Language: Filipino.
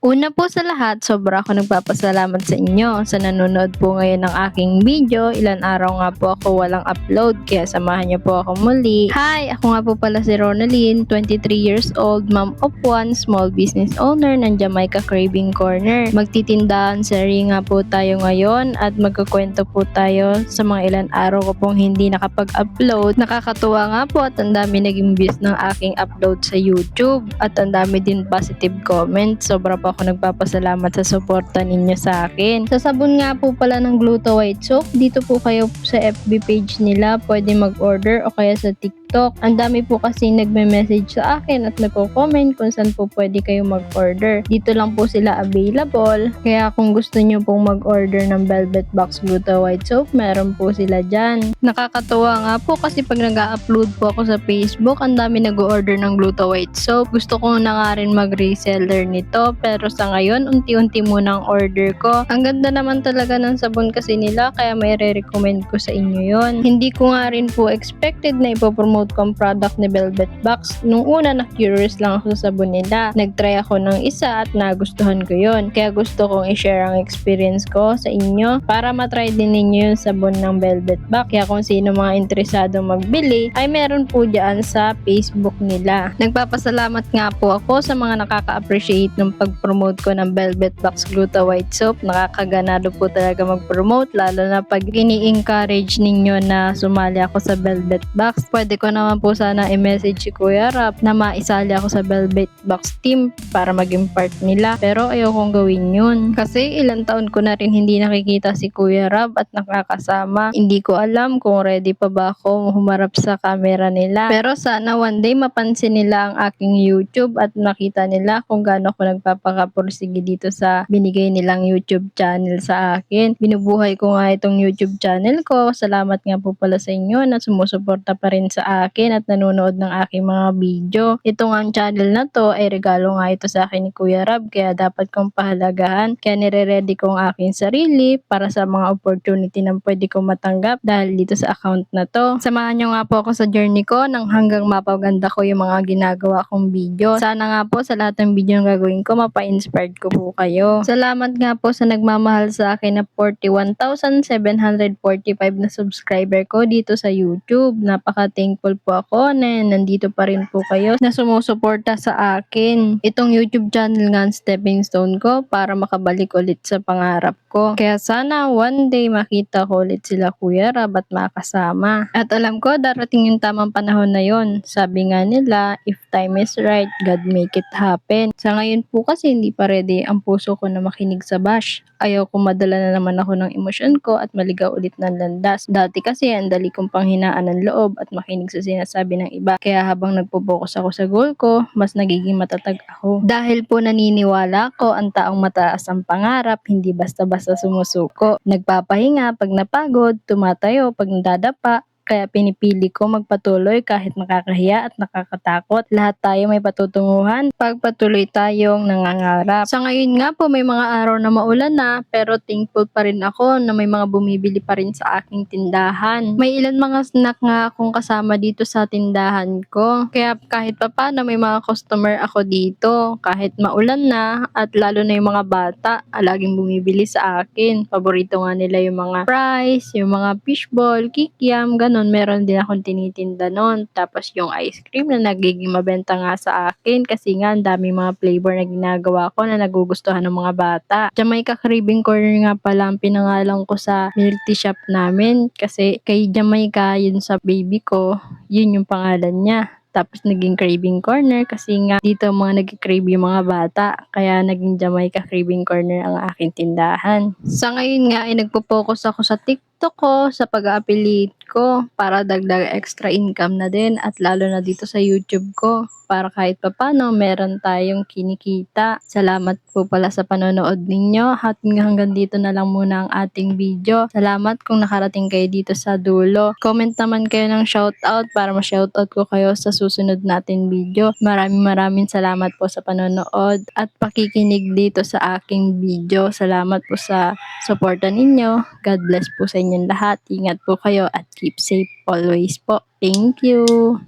Una po sa lahat, sobra ako nagpapasalamat sa inyo sa nanonood po ngayon ng aking video. Ilan araw nga po ako walang upload, kaya samahan niyo po ako muli. Hi! Ako nga po pala si Ronaldine, 23 years old, mom of one, small business owner ng Jamaica Craving Corner. Magtitindahan sari nga po tayo ngayon at magkukwento po tayo sa mga ilan araw ko pong hindi nakapag-upload. Nakakatuwa nga po at ang dami naging views ng aking upload sa YouTube at ang dami din positive comments. Sobra po ako nagpapasalamat sa suporta ninyo sa akin. Sa sabon nga po pala ng Gluta White Soap, dito po kayo sa FB page nila pwede mag-order o kaya sa TikTok. Ang dami po kasi nagme-message sa akin at nagko-comment kung saan po pwede kayo mag-order. Dito lang po sila available. Kaya kung gusto nyo pong mag-order ng Velvet Box Gluta White Soap, meron po sila dyan. Nakakatuwa nga po kasi pag nag-upload po ako sa Facebook, ang dami nag-order ng Gluta White Soap. Gusto ko na nga rin mag-reseller nito, pero sa ngayon, unti-unti muna ang order ko. Ang ganda naman talaga ng sabon kasi nila, kaya may re-recommend ko sa inyo yon. Hindi ko nga rin po expected na ipopromote ko ang product ni Velvet Box. Nung una, na-curious lang ako sa sabon nila. Nag-try ako ng isa at nagustuhan ko yon. Kaya gusto kong i-share ang experience ko sa inyo para matry din ninyo yung sabon ng Velvet Box. Kaya kung sino mga interesadong magbili, ay meron po dyan sa Facebook nila. Nagpapasalamat nga po ako sa mga nakaka-appreciate ng pag-promote ko ng Velvet Box Gluta White Soap. Nakakaganado po talaga mag-promote, lalo na pag ini-encourage ninyo na sumali ako sa Velvet Box. Pwede ko naman po sana i-message si Kuya Rap na maisali ako sa Velvet Box team para maging part nila, pero ayokong gawin yun kasi ilang taon ko na rin hindi nakikita si Kuya Rap at nakakasama. Hindi ko alam kung ready pa ba ako humarap sa camera nila, pero sana one day mapansin nila ang aking YouTube at nakita nila kung gaano ako nagpapakapursige dito sa binigay nilang YouTube channel sa akin. Binubuhay ko nga itong YouTube channel ko. Salamat nga po pala sa inyo na sumusuporta pa rin sa akin at nanonood ng aking mga video. Ito nga ang channel na to ay regalo nga ito sa akin ni Kuya Rab, kaya dapat kong pahalagahan. Kaya nire-ready ko ang aking sarili para sa mga opportunity na pwede kong matanggap dahil dito sa account na to. Samahan nyo nga po ako sa journey ko nang hanggang mapaganda ko yung mga ginagawa kong video. Sana nga po sa lahat ng video na gagawin ko, mapa-inspired ko po kayo. Salamat nga po sa nagmamahal sa akin na 41,745 na subscriber ko dito sa YouTube. Napaka-thankful po ako na nandito pa rin po kayo na sumusuporta sa akin. Itong YouTube channel nga ang stepping stone ko para makabalik ulit sa pangarap ko. Kaya sana one day makita ko ulit sila Kuya Rab at makasama. At alam ko darating yung tamang panahon na yon. Sabi nga nila, if time is right, God make it happen. Sa ngayon po kasi hindi pa ready ang puso ko na makinig sa bash. Ayaw ko madala na naman ako ng emosyon ko at maligaw ulit ng landas. Dati kasi ang dali kong panghinaan ng loob at makinig sa sinasabi ng iba. Kaya habang nagpo-focus ako sa goal ko, mas nagiging matatag ako. Dahil po naniniwala ko ang taong mataas ang pangarap, hindi basta-basta sumusuko. Nagpapahinga pag napagod, tumatayo pag nadadapa. Kaya pinipili ko magpatuloy kahit nakakahiya at nakakatakot. Lahat tayo may patutunguhan pag patuloy tayong nangangarap. Sa ngayon nga po may mga araw na maulan na, pero thankful pa rin ako na may mga bumibili pa rin sa aking tindahan. May ilan mga snack nga akong kasama dito sa tindahan ko. Kaya kahit papano may mga customer ako dito. Kahit maulan na at lalo na yung mga bata, laging bumibili sa akin. Paborito nga nila yung mga fries, yung mga fishball, kikiam, ganun. Meron din akong tinitinda nun. Tapos yung ice cream na nagiging mabenta nga sa akin kasi nga ang daming mga flavor na ginagawa ko na nagugustuhan ng mga bata. Jamaica Craving Corner nga pala ang pinangalan ko sa milk tea shop namin kasi kay Jamaica yun sa baby ko, yun yung pangalan niya. Tapos naging Craving Corner kasi nga dito mga nag-crave yung mga bata. Kaya naging Jamaica Craving Corner ang aking tindahan. Sa ngayon nga ay nagpo-focus ako sa TikTok ko, sa pag-affiliate ko para dagdag extra income na din at lalo na dito sa YouTube ko para kahit papano meron tayong kinikita. Salamat po pala sa panonood ninyo at hanggang dito na lang muna ang ating video. Salamat kung nakarating kayo dito sa dulo. Comment naman kayo ng shoutout para ma-shoutout ko kayo sa susunod natin video. Maraming salamat po sa panonood at pakikinig dito sa aking video. Salamat po sa suporta ninyo. God bless po sa inyong lahat. Ingat po kayo at keep safe always po. Thank you!